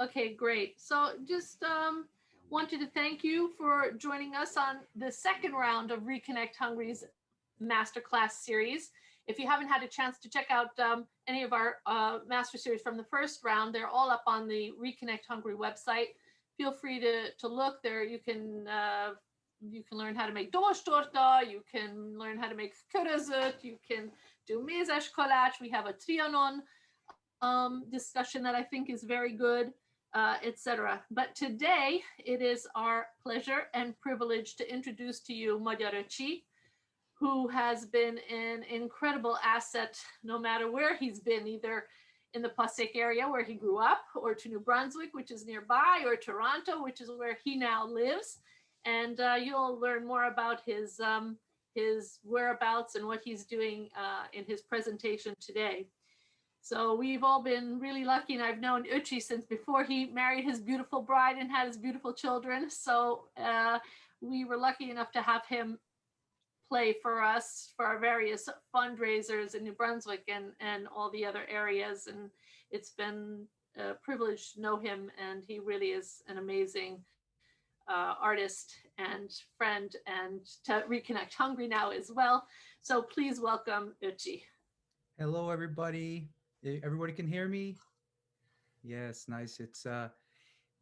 Okay, great. So just wanted to thank you for joining us on the second round of Reconnect Hungary's Masterclass series. If you haven't had a chance to check out any of our master series from the first round, they're all up on the Reconnect Hungary website. Feel free to look there. You can learn how to make dorstorta, you can learn how to make körözött, you can do mézes kalács. We have a trianon discussion that I think is very good, etc. But today it is our pleasure and privilege to introduce to you Magyar Öcsi, who has been an incredible asset no matter where he's been, either in the Passaic area where he grew up, or to New Brunswick, which is nearby, or Toronto, which is where he now lives. And you'll learn more about his whereabouts and what he's doing in his presentation today. So we've all been really lucky, and I've known Öcsi since before he married his beautiful bride and had his beautiful children. So we were lucky enough to have him play for us for our various fundraisers in New Brunswick and all the other areas. And it's been a privilege to know him, and he really is an amazing artist and friend, and to Reconnect Hungary now as well. So please welcome Öcsi. Hello, everybody. Everybody can hear me? Yes, nice. It's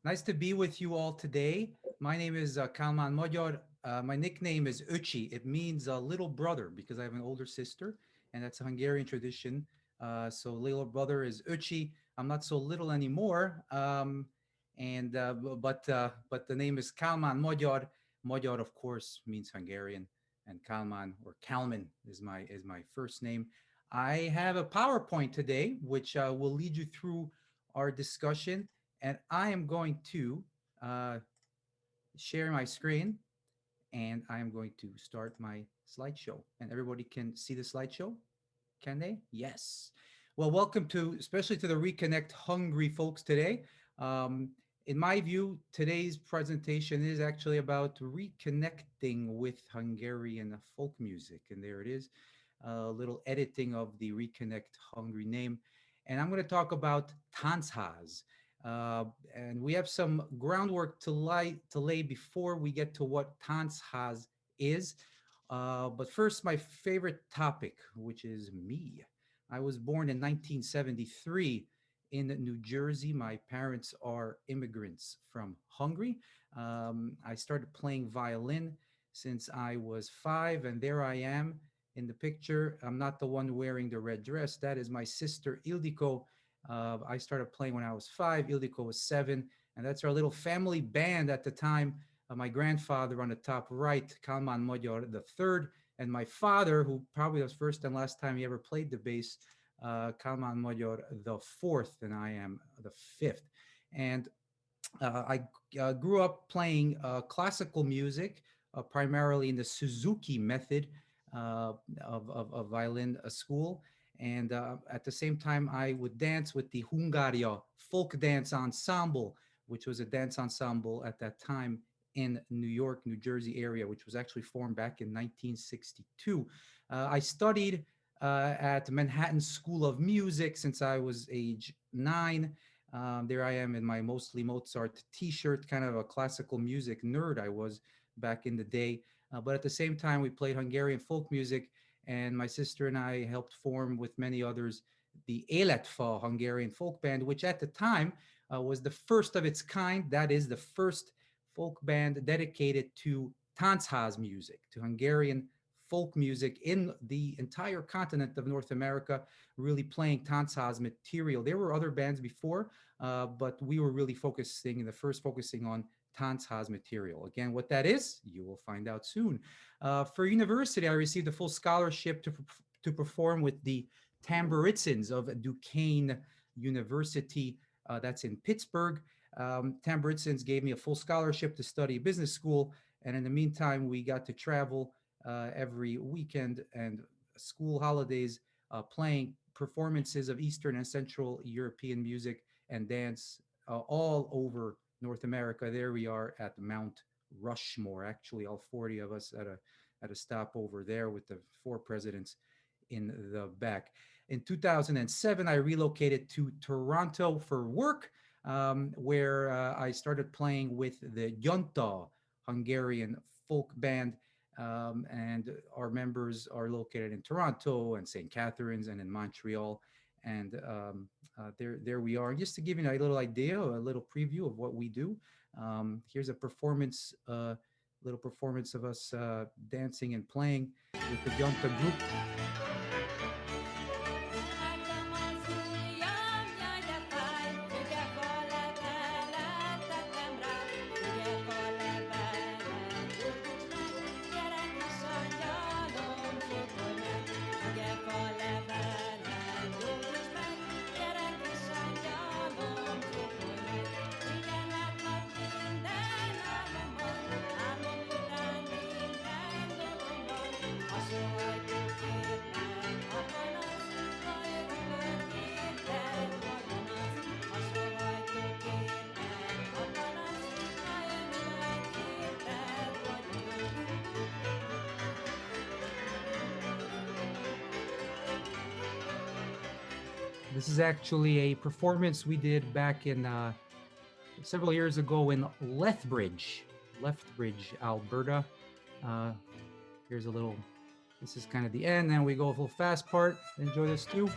nice to be with you all today. My name is Kalman Magyar. My nickname is Öcsi. It means little brother because I have an older sister, and that's a Hungarian tradition. So little brother is Öcsi. I'm not so little anymore. But the name is Kalman Magyar. Magyar, of course, means Hungarian, and Kalman or Kalman is my first name. I have a PowerPoint today, which will lead you through our discussion, and I am going to share my screen, and I am going to start my slideshow. And everybody can see the slideshow? Can they? Yes. Well, welcome especially to the Reconnect Hungary folks today. In my view, today's presentation is actually about reconnecting with Hungarian folk music, and there it is. A little editing of the Reconnect Hungary name. And I'm going to talk about Táncház. And we have some groundwork to lay before we get to what Táncház is. But first, my favorite topic, which is me. I was born in 1973 in New Jersey. My parents are immigrants from Hungary. I started playing violin since I was 5, and there I am in the picture. I'm not the one wearing the red dress. That is my sister, Ildiko. I started playing when I was 5. Ildiko was 7. And that's our little family band at the time. My grandfather on the top right, Kalman Magyar III, and my father, who probably was first and last time he ever played the bass, Kalman Magyar IV, and I am the 5th. And I grew up playing classical music, primarily in the Suzuki method, of violin school. And at the same time, I would dance with the Hungaria Folk Dance Ensemble, which was a dance ensemble at that time in New York, New Jersey area, which was actually formed back in 1962. I studied at Manhattan School of Music since I was age 9. There I am in my mostly Mozart t-shirt, kind of a classical music nerd I was back in the day. But at the same time, we played Hungarian folk music, and my sister and I helped form with many others the Eletfa Hungarian folk band, which at the time was the first of its kind. That is the first folk band dedicated to Táncház music, to Hungarian folk music in the entire continent of North America, really playing Táncház material. There were other bands before, but we were really focusing on Táncház material. Again, what that is, you will find out soon. For university, I received a full scholarship to perform with the Tamburitsins of Duquesne University. That's in Pittsburgh. Tamburitsins gave me a full scholarship to study business school. And in the meantime, we got to travel every weekend and school holidays, playing performances of Eastern and Central European music and dance all over North America. There we are at Mount Rushmore, actually all 40 of us at a stop over there with the 4 presidents in the back. In 2007, I relocated to Toronto for work. where I started playing with the Gyanta Hungarian folk band. And our members are located in Toronto and St. Catharines and in Montreal. And there we are. Just to give you a little idea, a little preview of what we do. Here's a performance, little performance of us dancing and playing with the Gyanta group. This is actually a performance we did back in several years ago in Lethbridge, Alberta. Here's a little, this is kind of the end, then we go a little fast part. Enjoy this too.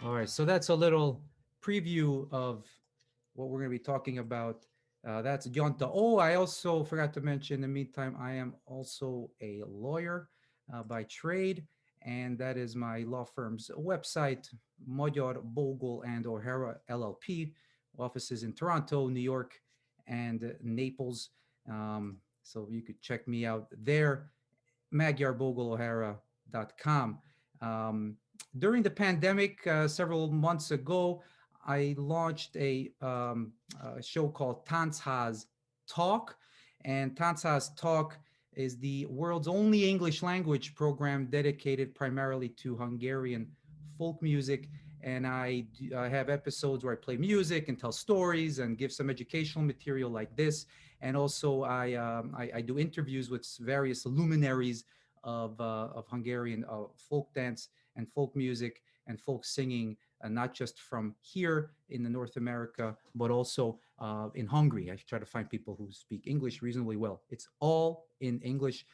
All right, so that's a little preview of what we're going to be talking about. That's Gyanta. Oh, I also forgot to mention, in the meantime, I am also a lawyer by trade, and that is my law firm's website, Magyar Bogle and O'Hara LLP, offices in Toronto, New York, and Naples. So you could check me out there, magyarbogleohara.com. During the pandemic, several months ago, I launched a show called Tanchaz Talk. And Tanchaz Talk is the world's only English language program dedicated primarily to Hungarian folk music. And I have episodes where I play music and tell stories and give some educational material like this. And also I do interviews with various luminaries of Hungarian folk dance and folk music and folk singing, not just from here in the North America, but also in Hungary. I try to find people who speak English reasonably well. It's all in English.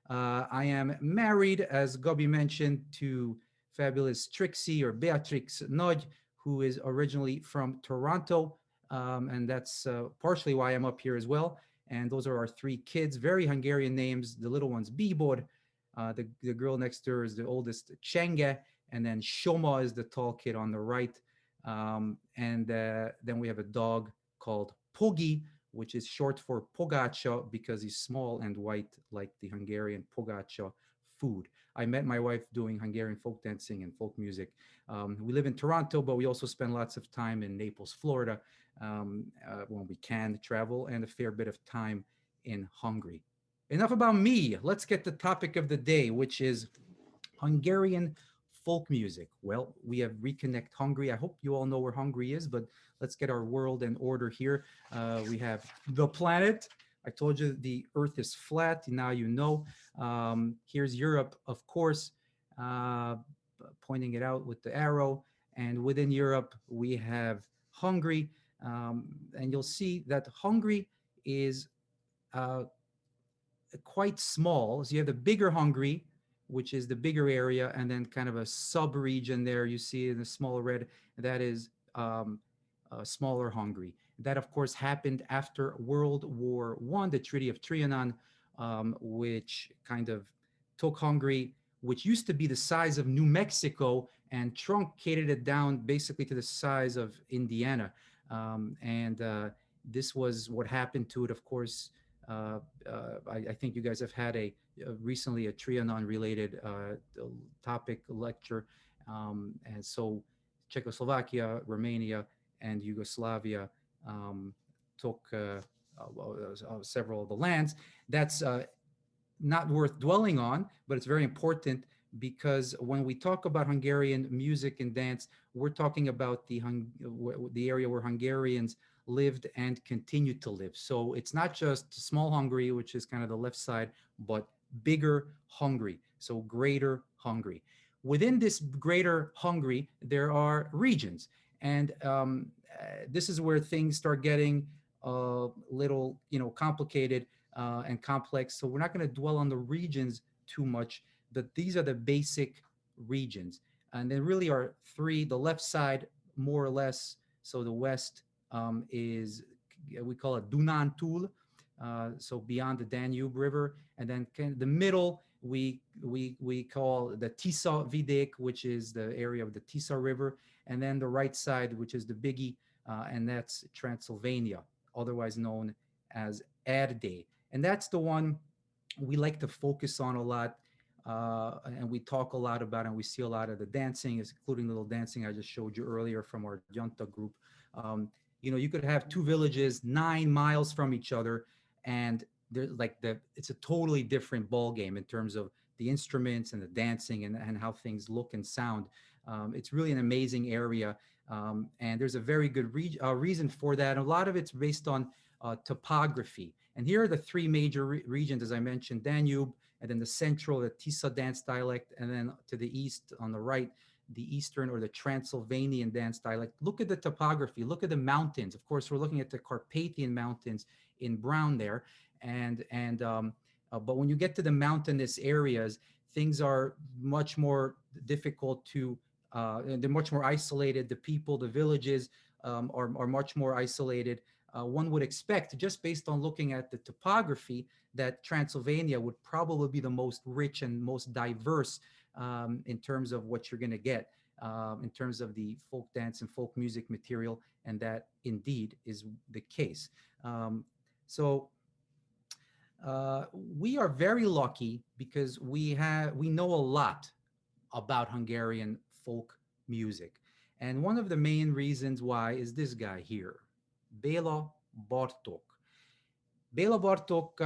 I am married, as Gabi mentioned, to fabulous Trixie or Beatrix Nagy, who is originally from Toronto. And that's partially why I'm up here as well. And those are our three kids, very Hungarian names. The little one's Bibor. The girl next to her is the oldest, Csenge, and then Shoma is the tall kid on the right. And then we have a dog called Pogi, which is short for Pogacha because he's small and white like the Hungarian Pogacha food. I met my wife doing Hungarian folk dancing and folk music. We live in Toronto, but we also spend lots of time in Naples, Florida, when we can travel, and a fair bit of time in Hungary. Enough about me. Let's get the topic of the day, which is Hungarian folk music. Well, we have Reconnect Hungary. I hope you all know where Hungary is, but let's get our world in order here. We have the planet. I told you the Earth is flat. Now you know. Here's Europe, of course, pointing it out with the arrow. And within Europe, we have Hungary. And you'll see that Hungary is quite small. So you have the bigger Hungary, which is the bigger area, and then kind of a sub-region there you see in the smaller red, that is smaller Hungary. That, of course, happened after World War I, the Treaty of Trianon, which kind of took Hungary, which used to be the size of New Mexico, and truncated it down basically to the size of Indiana. This was what happened to it, of course. I think you guys have had recently a Trianon-related topic lecture, and so Czechoslovakia, Romania, and Yugoslavia took several of the lands. That's not worth dwelling on, but it's very important because when we talk about Hungarian music and dance, we're talking about the area where Hungarians lived and continue to live. So it's not just small Hungary, which is kind of the left side, but bigger Hungary. So greater Hungary. Within this greater Hungary, there are regions, and this is where things start getting a little, complicated and complex. So we're not going to dwell on the regions too much, but these are the basic regions. And there really are three. The left side, more or less, so the west is, we call it Dunántúl, so beyond the Danube River. And then the middle, we call the Tisza Vidék, which is the area of the Tisza River. And then the right side, which is the biggie, and that's Transylvania, otherwise known as Erdély. And that's the one we like to focus on a lot, and we talk a lot about, and we see a lot of the dancing, including little dancing I just showed you earlier from our Gyanta group. You could have two villages 9 miles from each other, and there's like it's a totally different ball game in terms of the instruments and the dancing and how things look and sound. It's really an amazing area, and there's a very good reason for that. A lot of it's based on topography. And here are the three major regions, as I mentioned: Danube, and then the central, the Tisza dance dialect, and then to the east on the right, the Eastern or the Transylvanian dance dialect. Look at the topography. Look at the mountains. Of course, we're looking at the Carpathian Mountains in brown there, but when you get to the mountainous areas, things are much more difficult to. They're much more isolated. The people, the villages, are much more isolated. One would expect, just based on looking at the topography, that Transylvania would probably be the most rich and most diverse in terms of what you're going to get in terms of the folk dance and folk music material, and that indeed is the case. So we are very lucky because we know a lot about Hungarian folk music, and one of the main reasons why is this guy here, Béla Bartók. Béla Bartók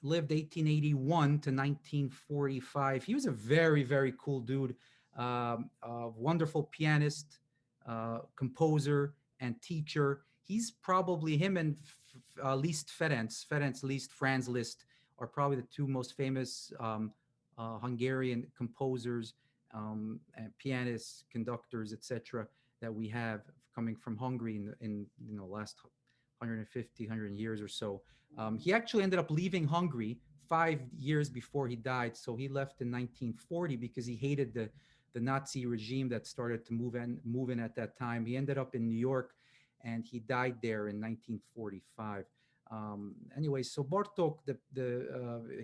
lived 1881 to 1945. He was a very, very cool dude, a wonderful pianist, composer, and teacher. He's probably, him and Ferenc Liszt, Franz Liszt, are probably the two most famous Hungarian composers, and pianists, conductors, etc., that we have coming from Hungary in last 150, 100 years or so. He actually ended up leaving Hungary 5 years before he died. So he left in 1940 because he hated the Nazi regime that started to move in at that time. He ended up in New York, and he died there in 1945. Anyway, so Bartók,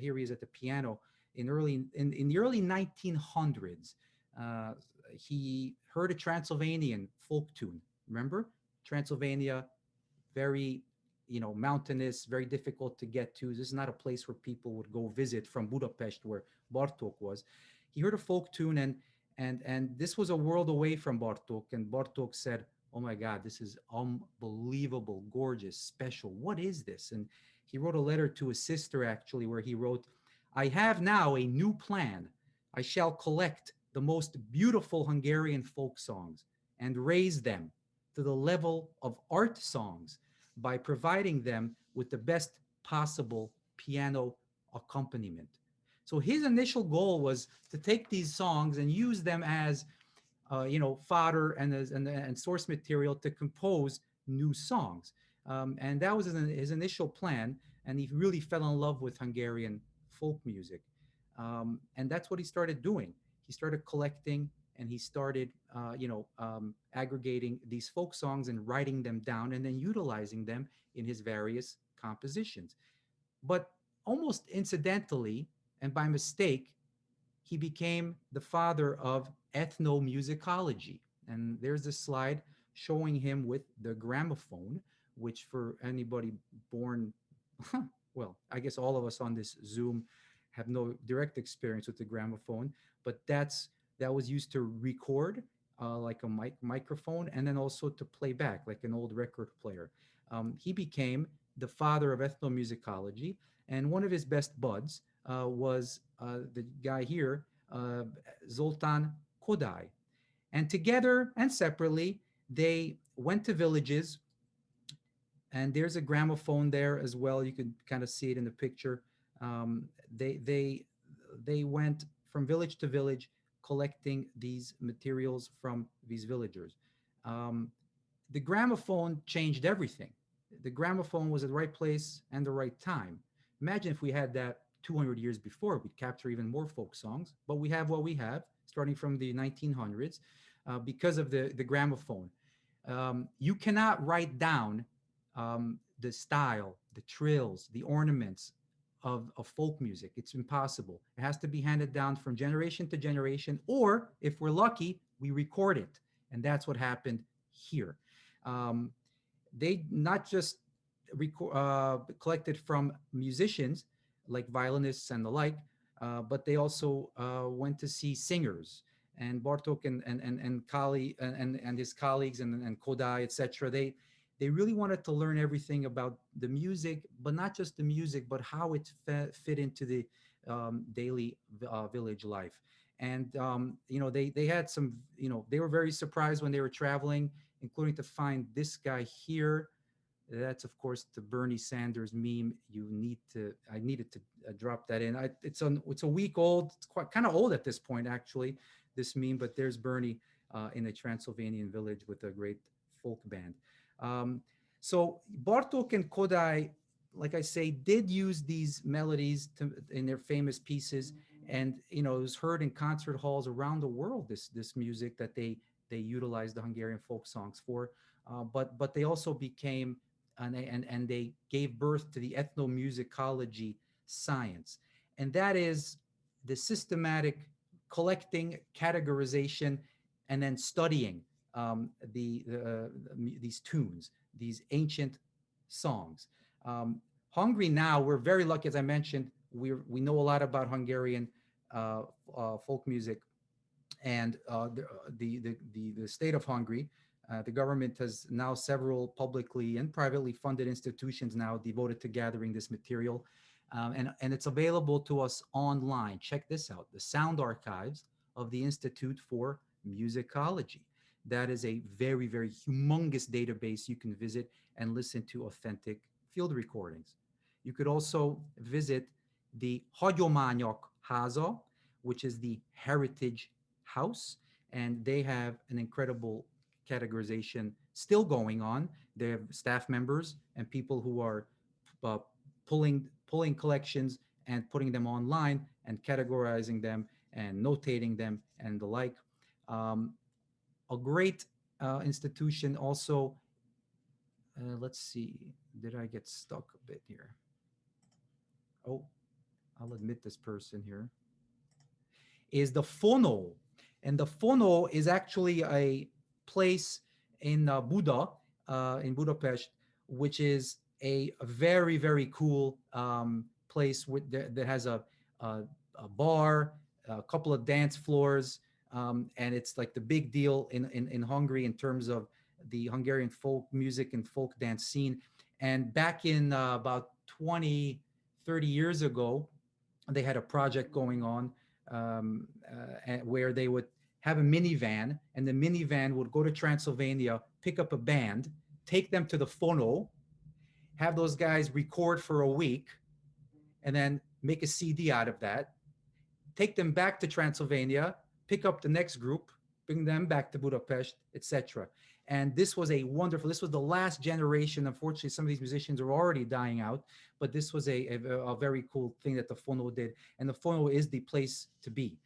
here he is at the piano in the early 1900s. He heard a Transylvanian folk tune. Remember, Transylvania, very mountainous, very difficult to get to. This is not a place where people would go visit from Budapest, where Bartók was. He heard a folk tune, and this was a world away from Bartók, and Bartók said, "Oh my God, this is unbelievable, gorgeous, special. What is this?" And he wrote a letter to his sister, actually, where he wrote, "I have now a new plan. I shall collect the most beautiful Hungarian folk songs and raise them to the level of art songs by providing them with the best possible piano accompaniment." So his initial goal was to take these songs and use them as fodder and source material to compose new songs. And that was his initial plan. And he really fell in love with Hungarian folk music. And that's what he started doing. He started collecting, and he started, aggregating these folk songs and writing them down and then utilizing them in his various compositions. But almost incidentally and by mistake, he became the father of ethnomusicology. And there's this slide showing him with the gramophone, which for anybody born, well, I guess all of us on this Zoom have no direct experience with the gramophone, but that was used to record like a microphone, and then also to play back like an old record player. He became the father of ethnomusicology, and one of his best buds was the guy here, uh, Zoltán Kodály. And together and separately, they went to villages, and there's a gramophone there as well. You can kind of see it in the picture. Um, they they they went from village to village collecting these materials from these villagers. Um, the gramophone changed everything. The gramophone was at the right place and the right time. Imagine if we had that 200 years before, we'd capture even more folk songs. But we have what we have, starting from the 1900s, because of the gramophone. You cannot write down the style, the trills, the ornaments of folk music. It's impossible. It has to be handed down from generation to generation, or if we're lucky, we record it. And that's what happened here. Um, they not just collected from musicians like violinists and the like, but they also went to see singers. And Bartok and his colleagues and Kodai, etc. They really wanted to learn everything about the music, but not just the music, but how it fit into the daily village life. And they had some, they were very surprised when they were traveling, including to find this guy here. That's of course the Bernie Sanders meme. I needed to drop that in. It's a week old. It's quite kind of old at this point, actually, this meme. But there's Bernie in a Transylvanian village with a great folk band. So Bartok and Kodai, like I say, did use these melodies in their famous pieces, and it was heard in concert halls around the world. This music that they utilized the Hungarian folk songs for, but they also became and they gave birth to the ethnomusicology science, and that is the systematic collecting, categorization, and then studying these tunes, these ancient songs. Hungary now, we're very lucky, as I mentioned, we know a lot about Hungarian folk music, and the state of Hungary. The government has now several publicly and privately funded institutions now devoted to gathering this material, and it's available to us online. Check this out: the sound archives of the Institute for Musicology. That is a very, very humongous database you can visit and listen to authentic field recordings. You could also visit the Hagyományok Háza, which is the heritage house, and they have an incredible categorization still going on. They have staff members and people who are uh, pulling collections and putting them online and categorizing them and notating them and the like. Um, a great institution also. Let's see, did I get stuck a bit here? Oh, I'll admit this person here is the Fono. And the Fono is actually a place in in Budapest, which is a very, very cool place that has a bar, a couple of dance floors, and it's like the big deal in Hungary in terms of the Hungarian folk music and folk dance scene. And back in about 20, 30 years ago, they had a project going on where they would have a minivan, and the minivan would go to Transylvania, pick up a band, take them to the Fono, have those guys record for a week, and then make a CD out of that, take them back to Transylvania, pick up the next group, bring them back to Budapest, etc. And this was the last generation. Unfortunately, some of these musicians are already dying out, but this was a very cool thing that the Fono did. And the Fono is the place to be.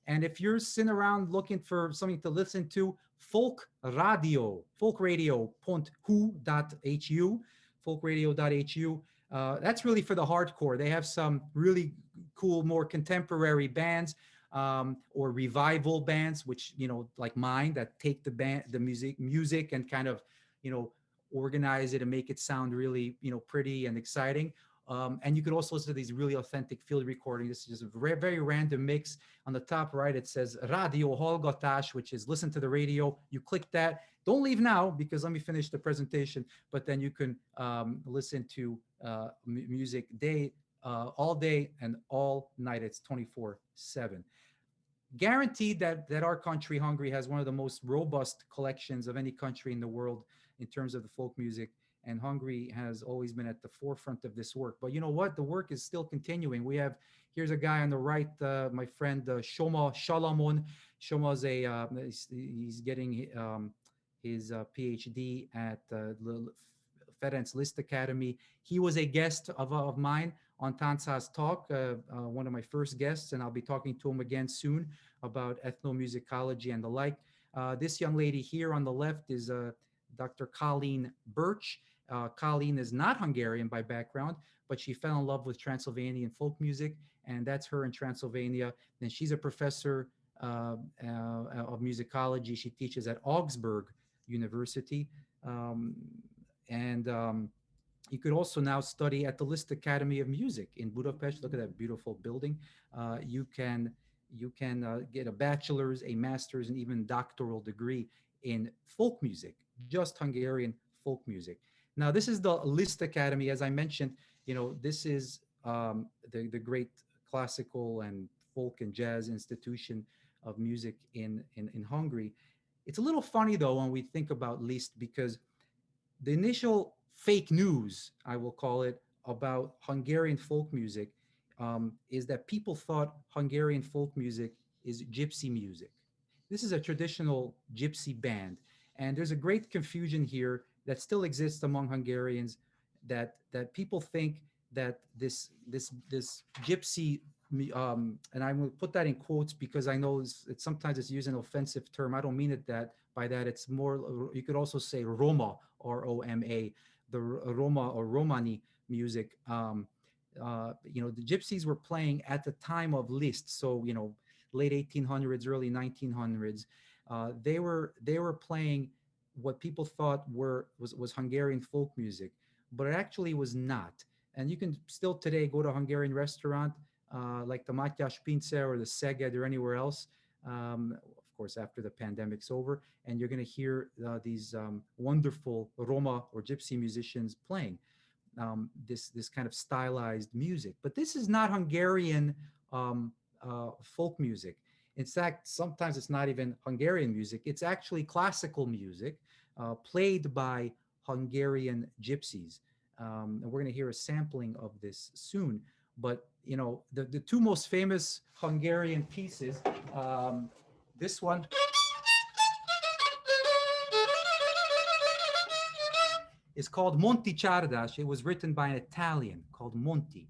And if you're sitting around looking for something to listen to, folkradio.hu, folkradio.hu, that's really for the hardcore. They have some really cool, more contemporary bands, or revival bands, which, like mine, that take the music and kind of, organize it and make it sound really, pretty and exciting. And you could also listen to these really authentic field recordings. This is just a very, very random mix. On the top right, it says Radio Hallgatás, which is listen to the radio. You click that. Don't leave now, because let me finish the presentation. But then you can listen to music all day and all night. It's 24/7. guaranteed that our country, Hungary, has one of the most robust collections of any country in the world in terms of the folk music. And Hungary has always been at the forefront of this work. But you know what? The work is still continuing. We have here's a guy on the right, my friend Shoma Shalamon. Shoma's he's getting his PhD at Ferenc Liszt Academy. He was a guest of mine on Tanchaz Talk, one of my first guests, and I'll be talking to him again soon about ethnomusicology and the like. This young lady here on the left is Dr. Colleen Burch. Colleen is not Hungarian by background, but she fell in love with Transylvanian folk music, and that's her in Transylvania. And she's a professor of musicology. She teaches at Augsburg University. And You could also now study at the Liszt Academy of Music in Budapest. Look at that beautiful building. You can get a bachelor's, a master's, and even doctoral degree in folk music, just Hungarian folk music. Now, this is the Liszt Academy, as I mentioned. This is the great classical and folk and jazz institution of music in Hungary. It's a little funny though when we think about Liszt, because the initial fake news, I will call it, about Hungarian folk music is that people thought Hungarian folk music is gypsy music. This is a traditional gypsy band. And there's a great confusion here that still exists among Hungarians, that people think that this gypsy, and I'm going to put that in quotes because I know sometimes it's used an offensive term. I don't mean it by that. It's more, you could also say Roma, Roma, the Roma or Romani music. The gypsies were playing at the time of Liszt, so late 1800s, early 1900s. They were playing what people thought was Hungarian folk music, but it actually was not. And you can still today go to a Hungarian restaurant like the Mátyás Pince or the Szeged or anywhere else, of course, after the pandemic's over, and you're going to hear these wonderful Roma or gypsy musicians playing this kind of stylized music. But this is not Hungarian folk music. In fact, sometimes it's not even Hungarian music. It's actually classical music played by Hungarian gypsies. And we're going to hear a sampling of this soon. But, the two most famous Hungarian pieces, this one is called Monti Csárdas. It was written by an Italian called Monti.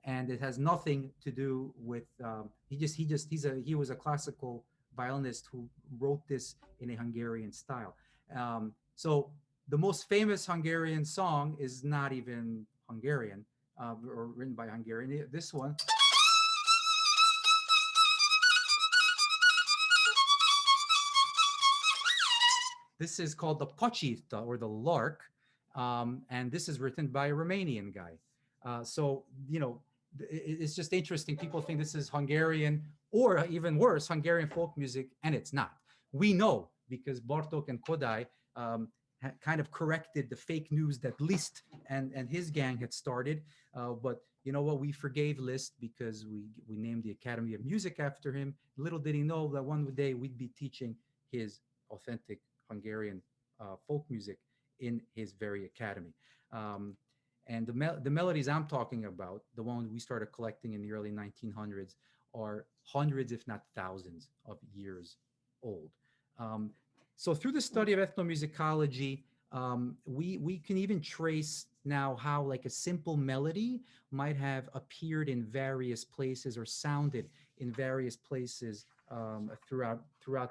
And it has nothing to do with, he was a classical violinist who wrote this in a Hungarian style. So the most famous Hungarian song is not even Hungarian or written by Hungarian. This one. This is called the Pachita, or the Lark, and this is written by a Romanian guy. It's just interesting. People think this is Hungarian, or even worse, Hungarian folk music, and it's not. We know because Bartók and Kodály kind of corrected the fake news that Liszt and his gang had started. But you know what? We forgave Liszt because we named the Academy of Music after him. Little did he know that one day we'd be teaching his authentic Hungarian folk music in his very academy. And the melodies I'm talking about, the ones we started collecting in the early 1900s, are hundreds, if not thousands, of years old. So through the study of ethnomusicology, we can even trace now how like a simple melody might have appeared in various places or sounded in various places throughout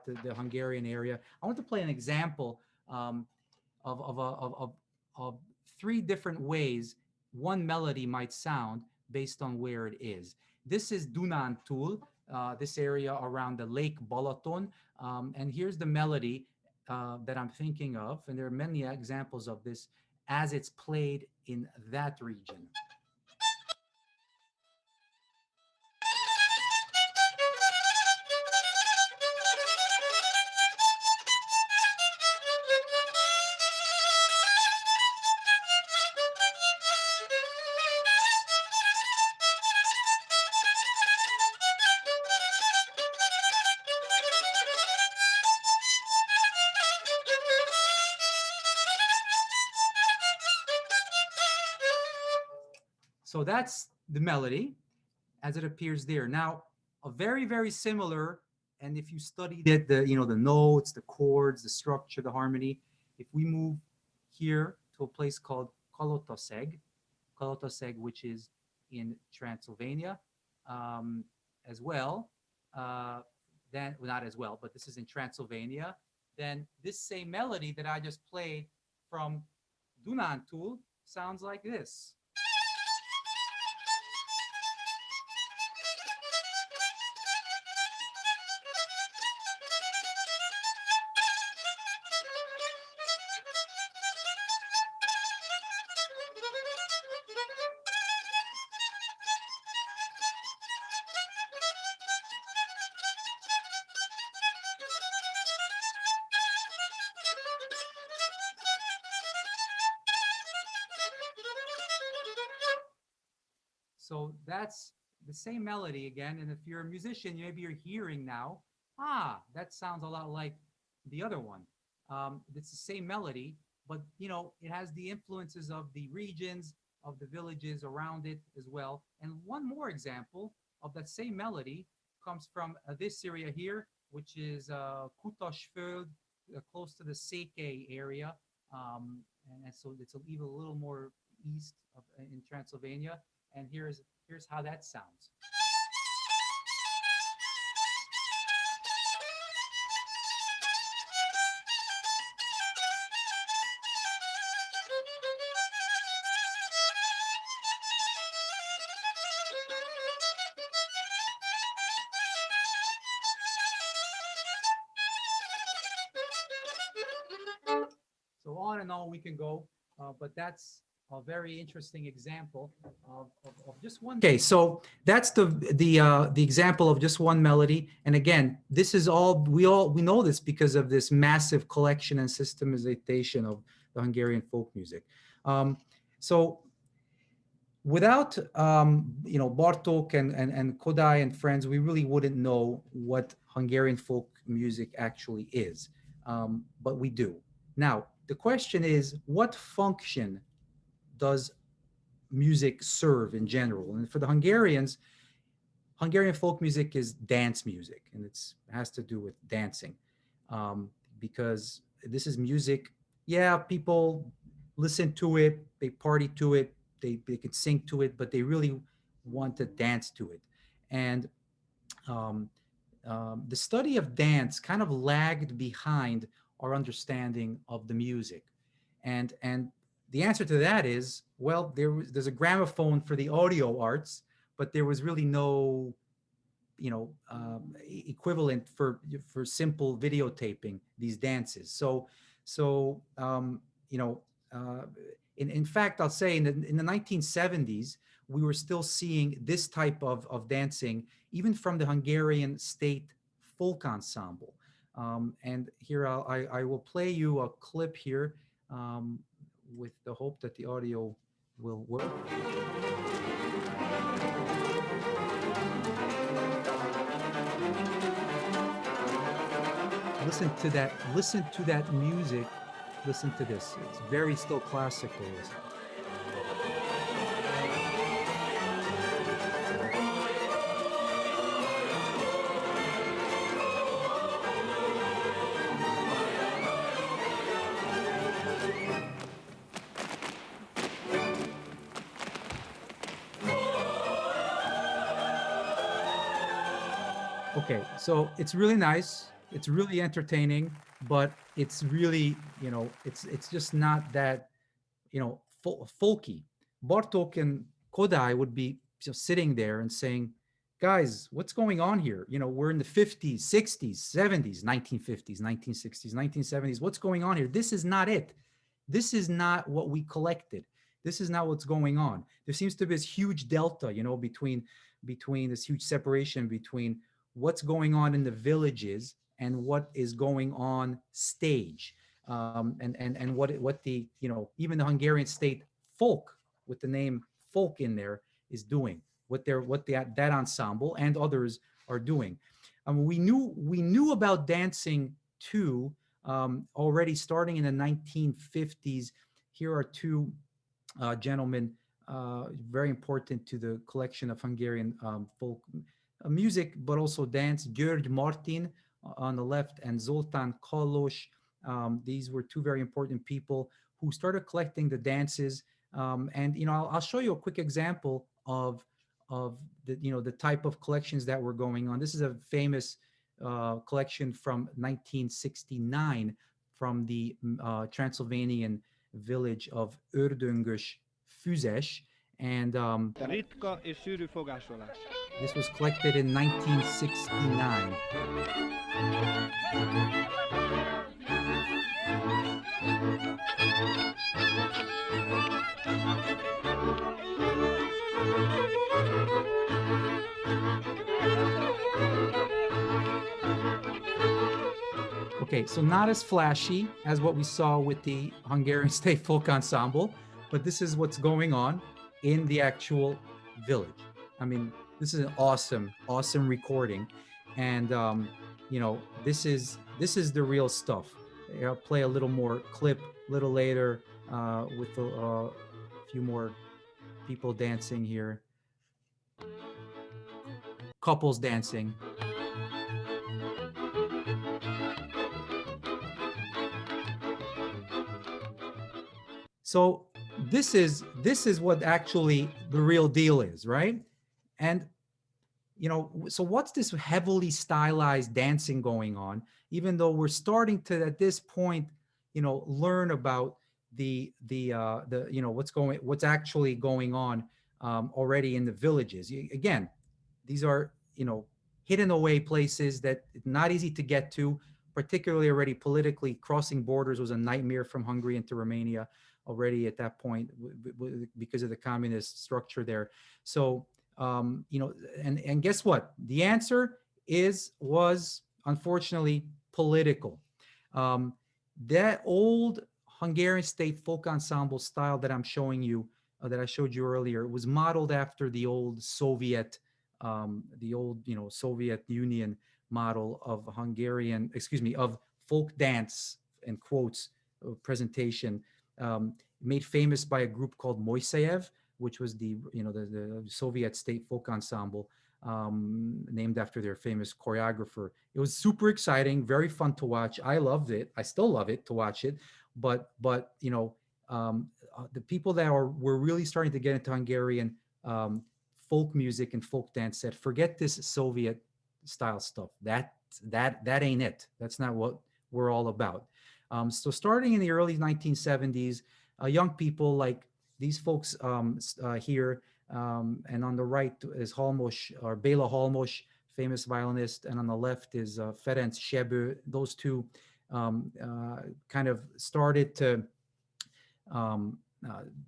the Hungarian area. I want to play an example of three different ways one melody might sound based on where it is. This is Dunántúl, this area around the Lake Balaton, and here's the melody that I'm thinking of, and there are many examples of this as it's played in that region. So that's the melody as it appears there. Now, a very, very similar, and if you studied it, the notes, the chords, the structure, the harmony, if we move here to a place called Kalotaszeg, which is in Transylvania, as well, then, well, not as well, but this is in Transylvania, then this same melody that I just played from Dunantul sounds like this. So that's the same melody again. And if you're a musician, maybe you're hearing now, that sounds a lot like the other one. It's the same melody, but it has the influences of the regions, of the villages around it as well. And one more example of that same melody comes from this area here, which is Kutasföld, close to the Székely area. And so it's even a little more east in Transylvania. And here's how that sounds. So on and on we can go, but that's a very interesting example of just one. Okay, so that's the example of just one melody. And again, this is all we know this because of this massive collection and systematization of the Hungarian folk music. So without Bartók and Kodály and friends, we really wouldn't know what Hungarian folk music actually is, but we do. Now the question is, what function does music serve in general? And for the Hungarians, Hungarian folk music is dance music, and it has to do with dancing, because this is music. Yeah, people listen to it, they party to it, they could sing to it, but they really want to dance to it. And the study of dance kind of lagged behind our understanding of the music. And the answer to that is, well, there's a gramophone for the audio arts, but there was really no equivalent for simple videotaping these dances. In fact, I'll say in the 1970s, we were still seeing this type of dancing, even from the Hungarian state folk ensemble. And here I will play you a clip here, with the hope that the audio will work. Listen to that music. Listen to this. It's very still classical. Okay, so it's really nice. It's really entertaining, but it's really, it's just not that, folky. Bartók and Kodály would be just sitting there and saying, guys, what's going on here? We're in the 50s, 60s, 70s, 1950s, 1960s, 1970s. What's going on here? This is not it. This is not what we collected. This is not what's going on. There seems to be this huge delta, between this huge separation between what's going on in the villages and what is going on stage, and what the even the Hungarian state folk, with the name folk in there, is doing, what that ensemble and others are doing. We knew about dancing too, already starting in the 1950s. Here are two gentlemen very important to the collection of Hungarian folk music, but also dance. György Martin on the left and Zoltán Kalos. These were two very important people who started collecting the dances. And I'll show you a quick example of the type of collections that were going on. This is a famous collection from 1969 from the Transylvanian village of Ördöngös Füzes, and Ritka és sűrű fogásolás. This was collected in 1969. Okay, so not as flashy as what we saw with the Hungarian State Folk Ensemble, but this is what's going on in the actual village. I mean, this is an awesome recording, and this is the real stuff. I'll play a little more clip a little later with a few more people dancing here, couples dancing. So this is what actually the real deal is, right? And so what's this heavily stylized dancing going on? Even though we're starting to at this point, learn about the what's actually going on already in the villages. Again, these are hidden away places that not easy to get to, particularly already politically. Crossing borders was a nightmare from Hungary into Romania already at that point because of the communist structure there. So, and guess what? The answer was unfortunately political. That old Hungarian State Folk Ensemble style that I'm showing you, that I showed you earlier, was modeled after the old Soviet, Soviet Union model of of folk dance, in quotes, presentation. Made famous by a group called Moiseyev, which was the Soviet State Folk Ensemble, named after their famous choreographer. It was super exciting, very fun to watch. I loved it. I still love it to watch it. But the people that were really starting to get into Hungarian folk music and folk dance said, forget this Soviet style stuff. That ain't it. That's not what we're all about. So starting in the early 1970s, young people like these folks here, and on the right is Halmos, or Béla Halmos, famous violinist, and on the left is Ferenc Sebő. Those two kind of started to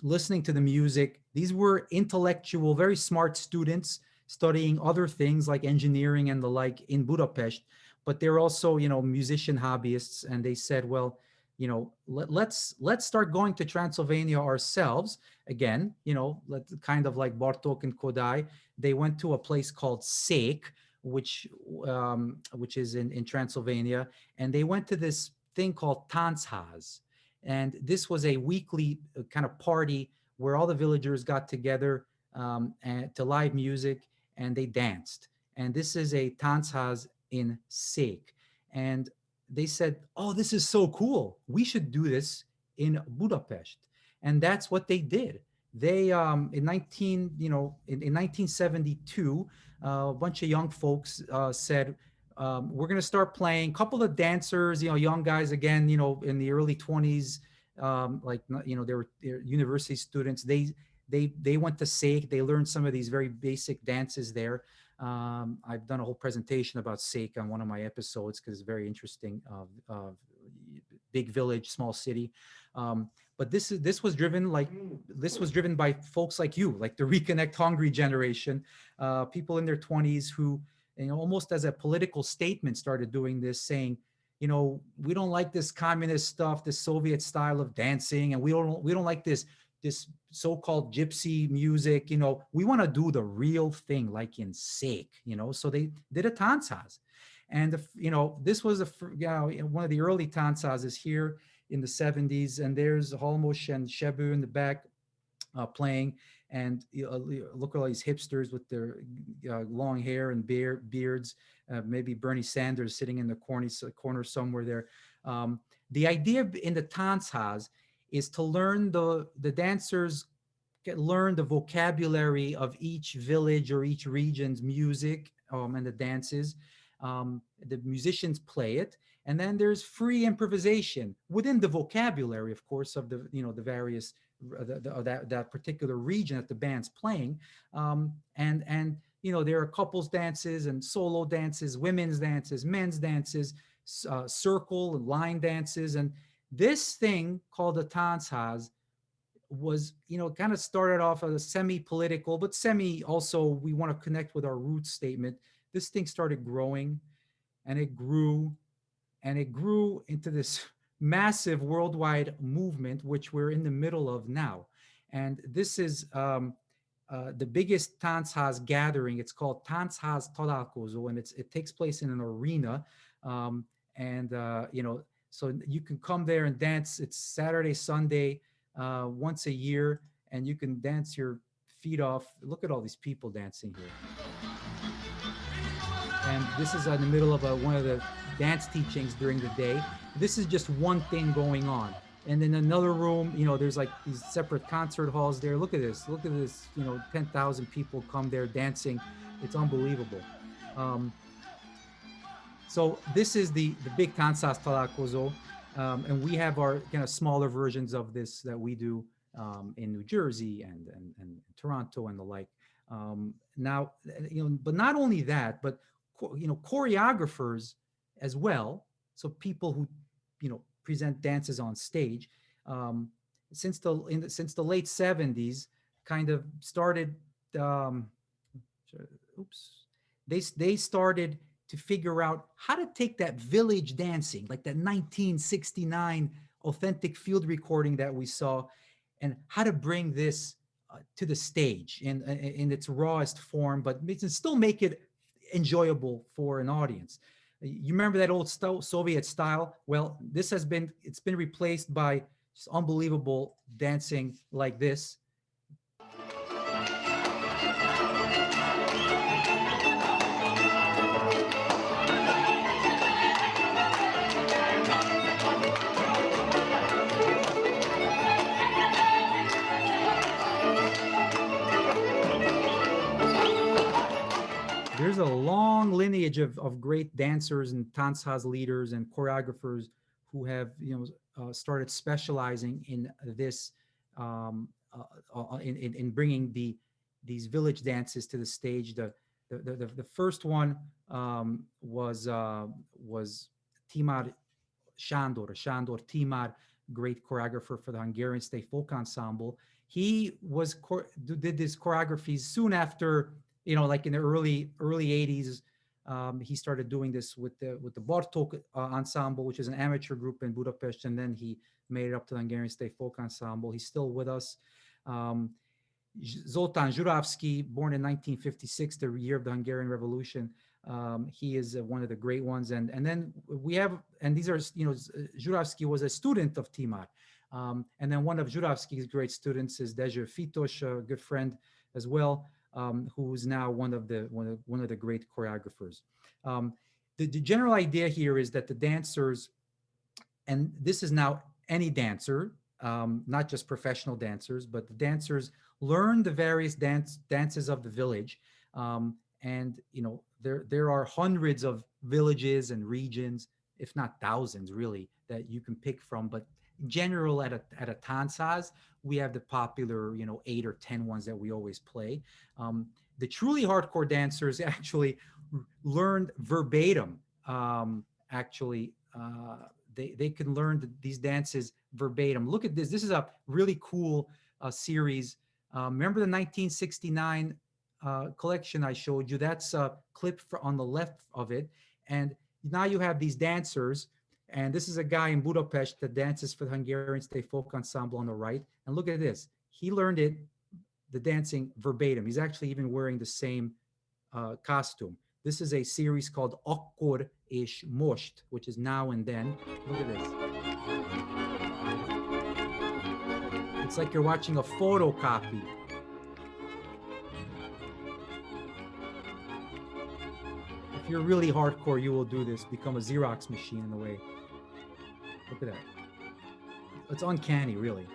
listening to the music. These were intellectual, very smart students studying other things like engineering and the like in Budapest, but they're also, musician hobbyists. And they said, well, let's start going to Transylvania ourselves again. Kind of like Bartók and Kodály. They went to a place called Szék, which is in Transylvania, and they went to this thing called Táncház. And this was a weekly kind of party where all the villagers got together and to live music, and they danced. And this is a Táncház in Szék. And they said, oh, this is so cool. We should do this in Budapest. And that's what they did. They, in 1972, a bunch of young folks said, we're going to start playing. A couple of dancers, young guys, again, in the early 20s, they were university students. They went to Szék. They learned some of these very basic dances there. I've done a whole presentation about Szék on one of my episodes because it's very interesting. Big village, small city. But this was driven by folks like you, like the Reconnect Hungary generation, people in their 20s who, almost as a political statement, started doing this, saying, we don't like this communist stuff, this Soviet style of dancing, and we don't like this so-called gypsy music. We want to do the real thing, like in Szék. So they did a Táncház, and this was one of the early Táncházes here in the 70s. And there's Halmos and Sebő in the back playing, And look at all these hipsters with their long hair and beards. Maybe Bernie Sanders sitting in the corner somewhere there. The idea in the Táncház is to learn the dancers learn the vocabulary of each village or each region's music and the dances. The musicians play it, and then there's free improvisation within the vocabulary, of course, of the the various that particular region that the band's playing. And there are couples dances and solo dances, women's dances, men's dances, circle and line dances, and this thing called the Táncház was kind of started off as a semi-political, but also we want to connect with our roots statement. This thing started growing, and it grew into this massive worldwide movement, which we're in the middle of now. And this is the biggest Táncház gathering. It's called Tanchaz Talk, and it takes place in an arena. So you can come there and dance. It's Saturday, Sunday, once a year, and you can dance your feet off. Look at all these people dancing here. And this is in the middle of one of the dance teachings during the day. This is just one thing going on. And in another room, there's like these separate concert halls there. Look at this, 10,000 people come there dancing. It's unbelievable. So this is the big Tanchaz Talk, and we have our kind of smaller versions of this that we do in New Jersey and Toronto and the like. Now, but not only that, but choreographers as well. So people who present dances on stage, since the late 70s, kind of started. They started to figure out how to take that village dancing, like that 1969 authentic field recording that we saw, and how to bring this to the stage in its rawest form, but still make it enjoyable for an audience. You remember that old Soviet style? Well, it's been replaced by just unbelievable dancing like this. There's a long lineage of great dancers and Táncház leaders and choreographers who have started specializing in this, in bringing these village dances to the stage. The first one was Timár Sándor Timár, great choreographer for the Hungarian State Folk Ensemble. He did these choreographies soon after. Like in the early 80s, he started doing this with the Bartók Ensemble, which is an amateur group in Budapest, and then he made it up to the Hungarian State Folk Ensemble. He's still with us. Zoltán Zsuravszky, born in 1956, the year of the Hungarian Revolution. He is one of the great ones. And then we have, and these are, Zsuravszky was a student of Timár. And then one of Zsuravszky's great students is Dezső Fitos, a good friend as well. Who's now one of the great choreographers. The general idea here is that the dancers, and this is now any dancer, not just professional dancers, but the dancers learn the various dances of the village. And there are hundreds of villages and regions, if not thousands, really, that you can pick from. But in general, at a Táncház, we have the popular, 8 or 10 ones that we always play. The truly hardcore dancers actually learned verbatim. They can learn these dances verbatim. Look at this. This is a really cool series. Remember the 1969 collection I showed you? That's a clip on the left of it. And now you have these dancers. And this is a guy in Budapest that dances for the Hungarian State Folk Ensemble on the right. And look at this. He learned the dancing verbatim. He's actually even wearing the same costume. This is a series called Akkor és Most, which is now and then. Look at this. It's like you're watching a photocopy you're really hardcore, you will do this. Become a Xerox machine in a way. Look at that. It's uncanny, really.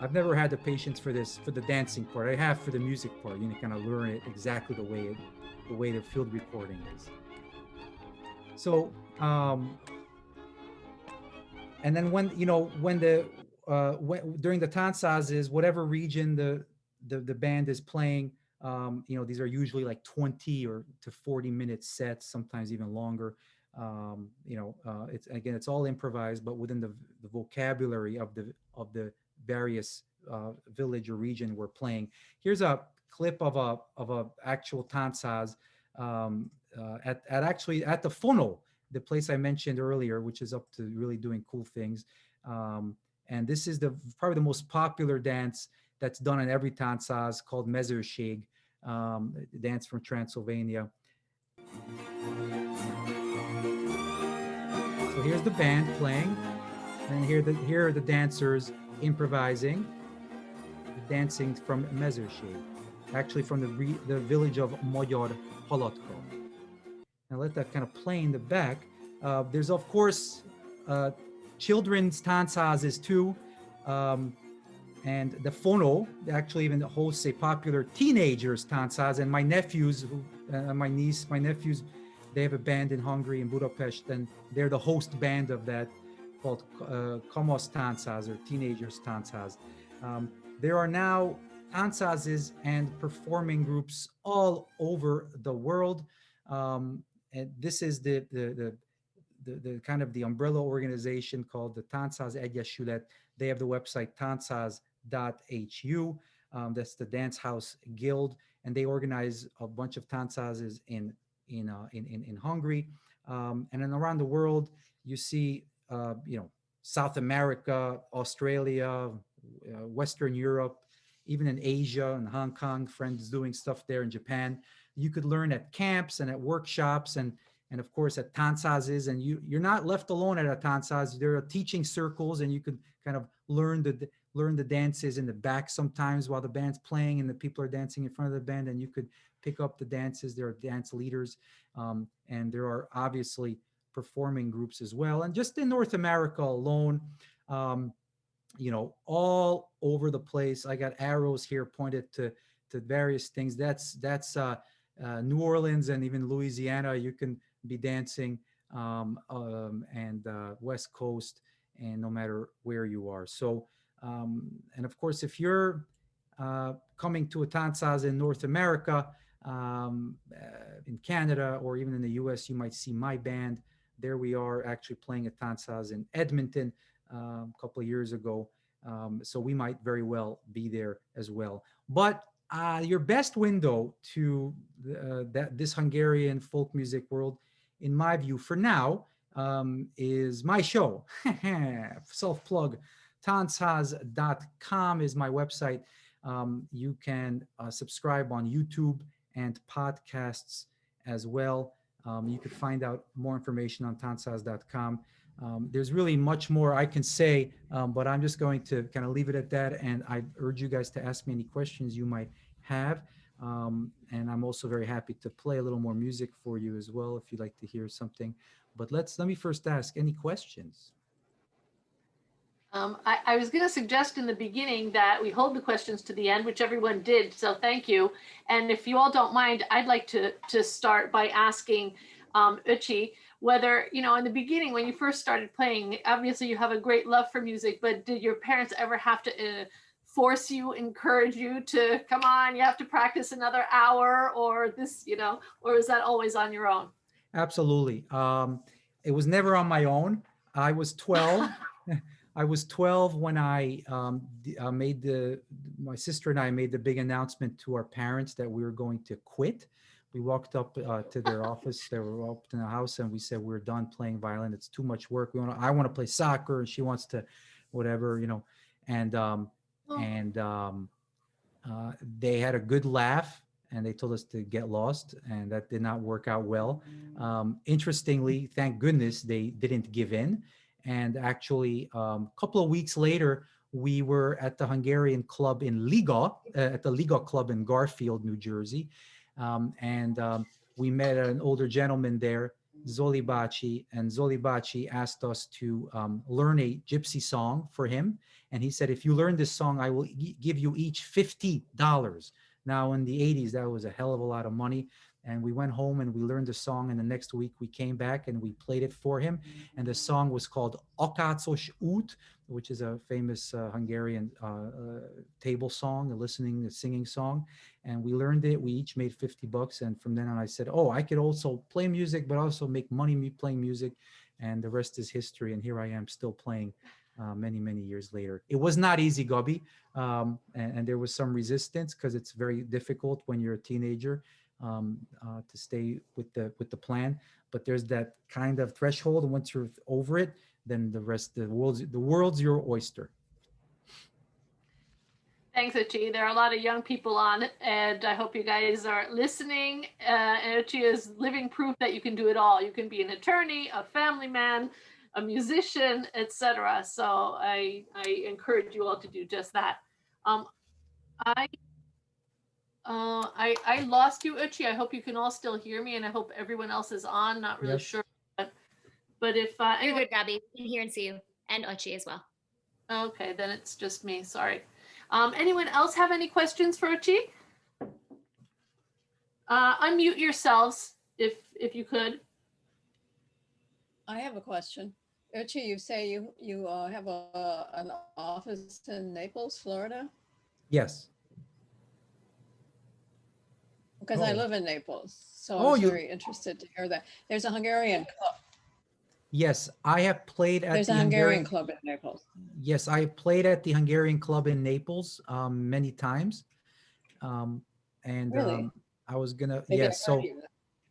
I've never had the patience for this, for the dancing part. I have for the music part. You know, kind of learn it exactly the way the field recording is. So, and then when during the Táncház is whatever region the band is playing, these are usually like 20 or to 40-minute sets, sometimes even longer. It's all improvised, but within the vocabulary of the various village or region we're playing. Here's a clip of a actual Táncház at the funnel, the place I mentioned earlier, which is up to really doing cool things. And this is probably the most popular dance that's done in every Táncház, called Mezőség, dance from Transylvania. So here's the band playing, and here are the dancers improvising, dancing from Mezőség, actually from the village of Magyar Halatka. Now let that kind of play in the back. There's of course children's Táncház too, and the Fono actually even hosts a popular teenagers Táncház, and my nephews, my nephews, they have a band in Hungary, in Budapest, and they're the host band of that, called Kamasz Táncház, or Teenagers Táncház. There are now Táncházes and performing groups all over the world. And this is the kind of the umbrella organization called the Táncház Egyesület. They have the website táncház.hu. That's the Dance House Guild, and they organize a bunch of Táncházes in Hungary, and then around the world. You see, South America, Australia, Western Europe, even in Asia and Hong Kong, friends doing stuff there, in Japan. You could learn at camps and at workshops, and of course at Táncházes, and you're not left alone at a Táncház. There are teaching circles, and you could kind of learn the dances in the back sometimes while the band's playing and the people are dancing in front of the band, and you could pick up the dances. There are dance leaders, and there are obviously performing groups as well. And just in North America alone, all over the place. I got arrows here pointed to various things. That's New Orleans and even Louisiana. You can be dancing, and West Coast, and no matter where you are. So, and of course, if you're coming to a Táncház in North America, in Canada, or even in the US, you might see my band. There we are, actually playing a Táncház in Edmonton a couple of years ago. So we might very well be there as well. But your best window to this Hungarian folk music world, in my view, for now, is my show. Self-plug. Tanchaz.com is my website. You can subscribe on YouTube and podcasts as well. You could find out more information on Tanchaz.com. There's really much more I can say, but I'm just going to kind of leave it at that. And I urge you guys to ask me any questions you might have. And I'm also very happy to play a little more music for you as well, if you'd like to hear something. But let me first ask any questions. I was going to suggest in the beginning that we hold the questions to the end, which everyone did. So thank you. And if you all don't mind, I'd like to start by asking Öcsi whether, in the beginning, when you first started playing, obviously you have a great love for music, but did your parents ever have to force you, encourage you to, come on, you have to practice another hour, or this, or is that always on your own? Absolutely. It was never on my own. I was 12. I was 12 when I my sister and I made the big announcement to our parents that we were going to quit. We walked up to their office. They were up in the house, and we said, we're done playing violin. It's too much work. I want to play soccer, and she wants to whatever, and they had a good laugh, and they told us to get lost, and that did not work out well. Interestingly, thank goodness they didn't give in. And actually, a couple of weeks later, we were at the Hungarian club in Liga, at the Liga club in Garfield, New Jersey. And we met an older gentleman there, Zoli Baci, and Zoli Baci asked us to learn a gypsy song for him. And he said, if you learn this song, I will give you each $50. Now, in the 80s, that was a hell of a lot of money. And we went home and we learned the song. And the next week we came back and we played it for him. And the song was called Akacos út, which is a famous Hungarian table song, a singing song. And we learned it. We each made $50. And from then on, I said, oh, I could also play music, but also make money playing music. And the rest is history. And here I am still playing many, many years later. It was not easy, Gabi. And there was some resistance because it's very difficult when you're a teenager to stay with the plan. But there's that kind of threshold. And once you're over it, then the world's your oyster. Thanks, Öcsi. There are a lot of young people on, and I hope you guys are listening. And Öcsi is living proof that you can do it all. You can be an attorney, a family man, a musician, etc. So I encourage you all to do just that. I lost you, Öcsi. I hope you can all still hear me, and I hope everyone else is on. Not really sure, but if you're good, Gabi. We can hear and see you, and Öcsi as well. Okay, then it's just me. Sorry. Anyone else have any questions for Öcsi? Unmute yourselves if you could. I have a question. Öcsi, you say you have an office in Naples, Florida? Yes. Because I live in Naples, so I was very interested to hear that. There's a Hungarian club. Yes, I have played at There's a Hungarian club in Naples. Yes, I played at the Hungarian club in Naples many times. Really? I was gonna, Maybe yes, so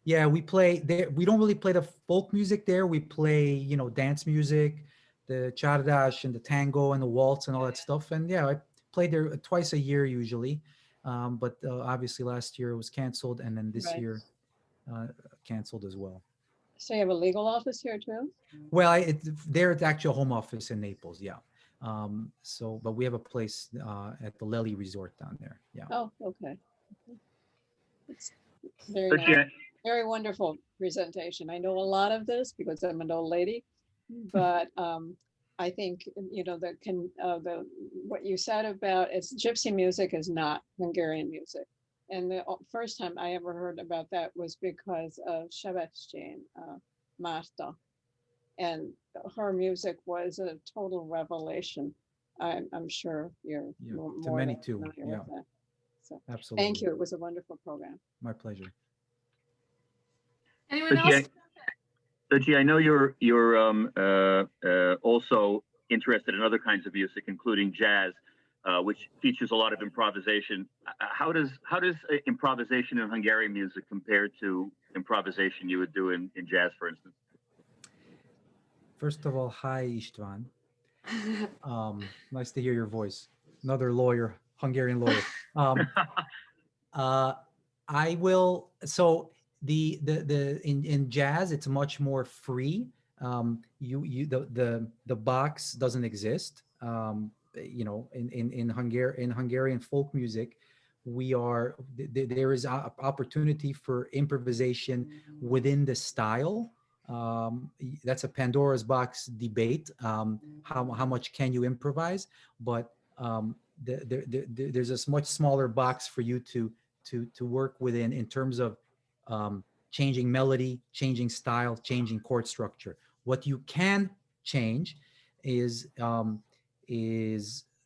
yeah, we play there. We don't really play the folk music there. We play, dance music, the chardash and the tango and the waltz and all that stuff. And yeah, I played there twice a year usually. But obviously last year it was canceled, and then this year canceled as well. So you have a legal office here too? Well, they're at the actual home office in Naples, yeah. But we have a place at the Lely Resort down there, yeah. Oh, okay. It's very nice. Very wonderful presentation. I know a lot of this because I'm an old lady, but I think what you said about gypsy music is not Hungarian music. And the first time I ever heard about that was because of Sebestyén Marta, and her music was a total revelation. I'm sure you're more to many too. Yeah, with that. So, absolutely. Thank you. It was a wonderful program. My pleasure. Anyone else? Öcsi, I know you're also interested in other kinds of music, including jazz, which features a lot of improvisation. How does improvisation in Hungarian music compare to improvisation you would do in jazz, for instance? First of all, hi István. Nice to hear your voice. Another lawyer, Hungarian lawyer. I will. So in jazz, it's much more free. The box doesn't exist. In Hungarian folk music, there is opportunity for improvisation within the style. That's a Pandora's box debate. How much can you improvise? But there's a much smaller box for you to work within in terms of changing melody, changing style, changing chord structure. What you can change is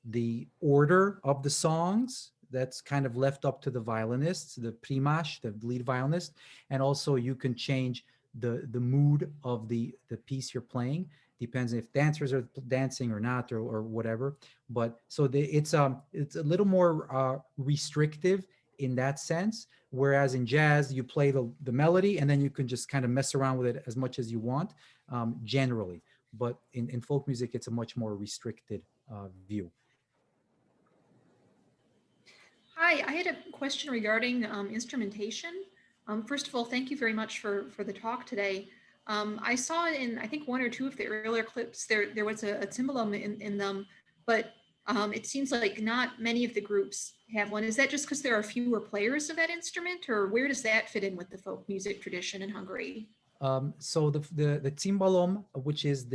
the order of the songs. That's kind of left up to the violinists, the primas, the lead violinist, and also you can change the mood of the piece you're playing. Depends if dancers are dancing or not, or whatever. But so it's a little more restrictive in that sense. Whereas in jazz, you play the melody and then you can just kind of mess around with it as much as you want, generally. But in folk music, it's a much more restricted view. Hi, I had a question regarding instrumentation. First of all, thank you very much for the talk today. I saw in, I think, one or two of the earlier clips, there was a cymbalum in them, but It seems like not many of the groups have one. Is that just because there are fewer players of that instrument, or where does that fit in with the folk music tradition in Hungary? So the cimbalom, which is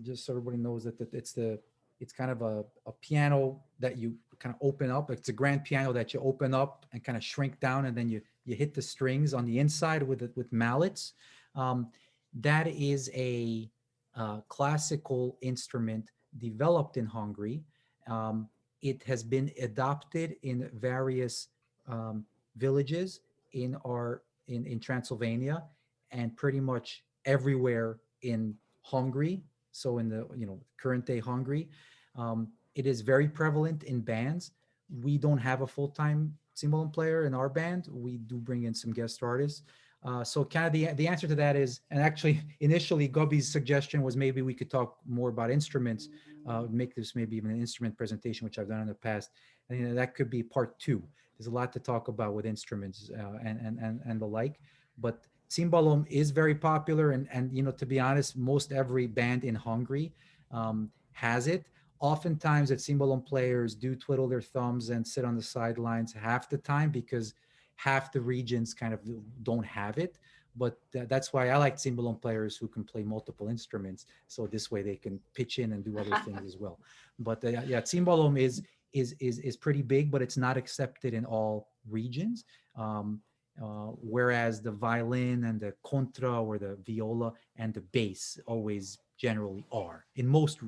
just so everybody knows that it's kind of a piano that you kind of open up. It's a grand piano that you open up and kind of shrink down, and then you hit the strings on the inside with mallets. That is a classical instrument developed in Hungary. It has been adopted in various villages in Transylvania and pretty much everywhere in Hungary. So in the current day Hungary, it is very prevalent in bands. We don't have a full-time cimbalom player in our band. We do bring in some guest artists. So kind of the answer to that is, and actually initially Gobi's suggestion was maybe we could talk more about instruments, make this maybe even an instrument presentation, which I've done in the past. And that could be part 2. There's a lot to talk about with instruments and the like. But cimbalom is very popular, and to be honest, most every band in Hungary has it. Oftentimes, the cimbalom players do twiddle their thumbs and sit on the sidelines half the time because half the regions kind of don't have it. But that's why I like cimbalom players who can play multiple instruments. So this way they can pitch in and do other things as well. But yeah, cimbalom is pretty big, but it's not accepted in all regions. Whereas the violin and the contra or the viola and the bass always generally are in most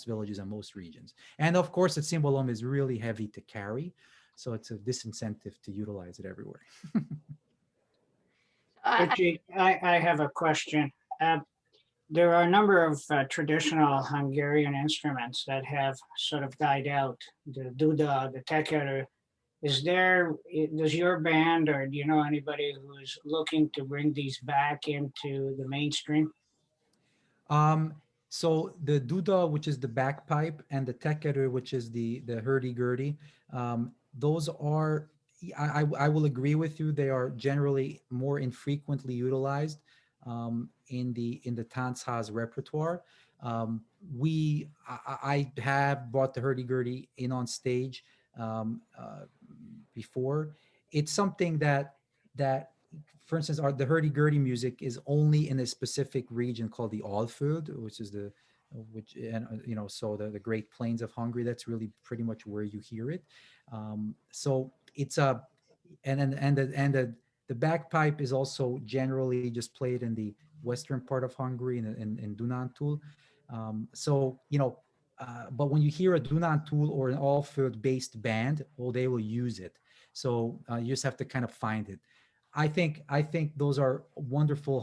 villages and most regions. And of course, the cimbalom is really heavy to carry, so it's a disincentive to utilize it everywhere. Öcsi, I have a question. There are a number of traditional Hungarian instruments that have sort of died out. The duda, the teker. Does your band, or do you know anybody who's looking to bring these back into the mainstream? So the duda, which is the bagpipe, and the teker, which is the hurdy-gurdy, those are, I will agree with you, they are generally more infrequently utilized in the Táncház repertoire. I have brought the hurdy-gurdy in on stage before. It's something that for instance, the hurdy-gurdy music is only in a specific region called the Alföld, which is the Great Plains of Hungary. That's really pretty much where you hear it. So it's the bagpipe is also generally just played in the western part of Hungary in Dunántúl. But when you hear a Dunántúl or an Alföld based band, well, they will use it. So you just have to kind of find it. I think those are wonderful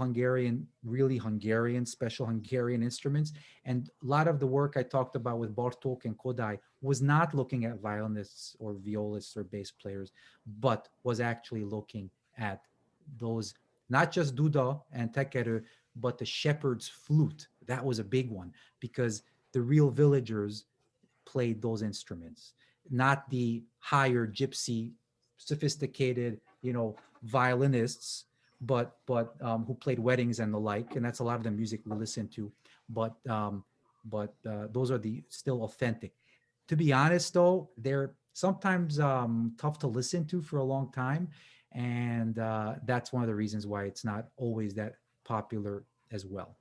really Hungarian, special Hungarian instruments. And a lot of the work I talked about with Bartók and Kodály was not looking at violinists or violists or bass players, but was actually looking at those, not just duda and teker, but the shepherd's flute. That was a big one because the real villagers played those instruments, not the higher gypsy, sophisticated, violinists, but who played weddings and the like, and that's a lot of the music we listen to. But those are still authentic. To be honest, though, they're sometimes tough to listen to for a long time, and that's one of the reasons why it's not always that popular as well.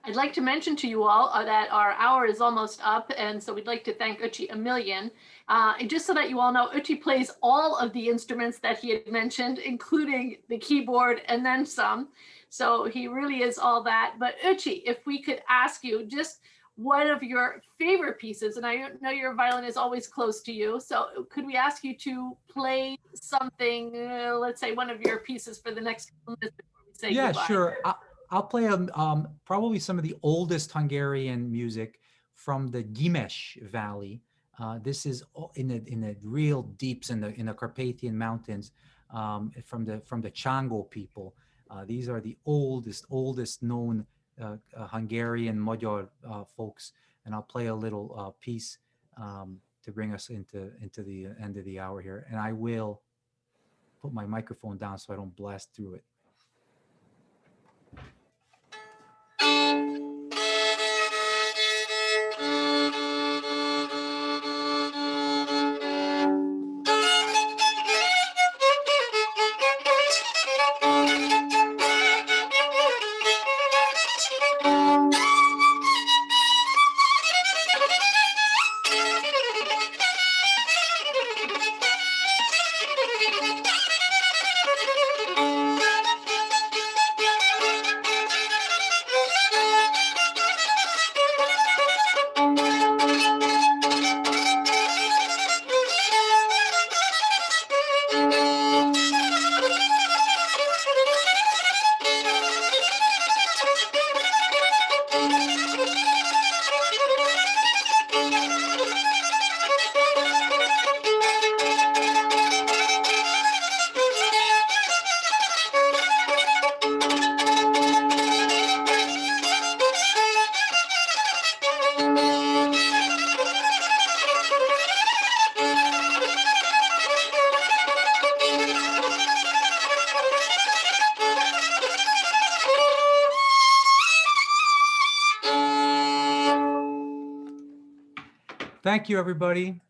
I'd like to mention to you all that our hour is almost up, and so we'd like to thank Öcsi a million. And just so that you all know, Öcsi plays all of the instruments that he had mentioned, including the keyboard and then some. So he really is all that. But Öcsi, if we could ask you just one of your favorite pieces, and I know your violin is always close to you, so could we ask you to play something, let's say one of your pieces for the next couple minutes before we say goodbye? Sure. I'll play probably some of the oldest Hungarian music from the Gimes Valley. This is in the real deeps in the Carpathian Mountains, from the Csángó people. These are the oldest known Hungarian Magyar folks, and I'll play a little piece to bring us into the end of the hour here. And I will put my microphone down so I don't blast through it. Thank you, everybody.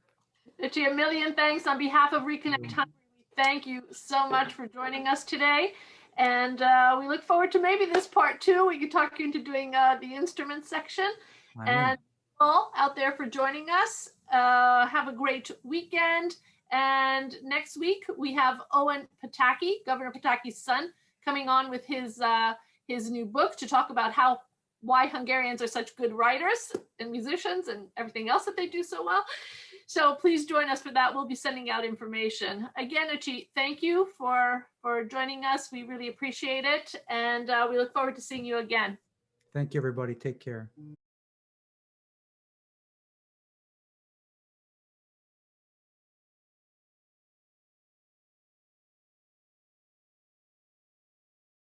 Öcsi, a million thanks on behalf of Reconnect Hungary. Thank you so much for joining us today. And we look forward to maybe this part 2. We could talk you into doing the instrument section. And all out there for joining us. Have a great weekend. And next week we have Owen Pataki, Governor Pataki's son, coming on with his new book to talk about why Hungarians are such good writers and musicians and everything else that they do so well. So please join us for that. We'll be sending out information. Again, Öcsi, thank you for joining us. We really appreciate it. And we look forward to seeing you again. Thank you, everybody. Take care.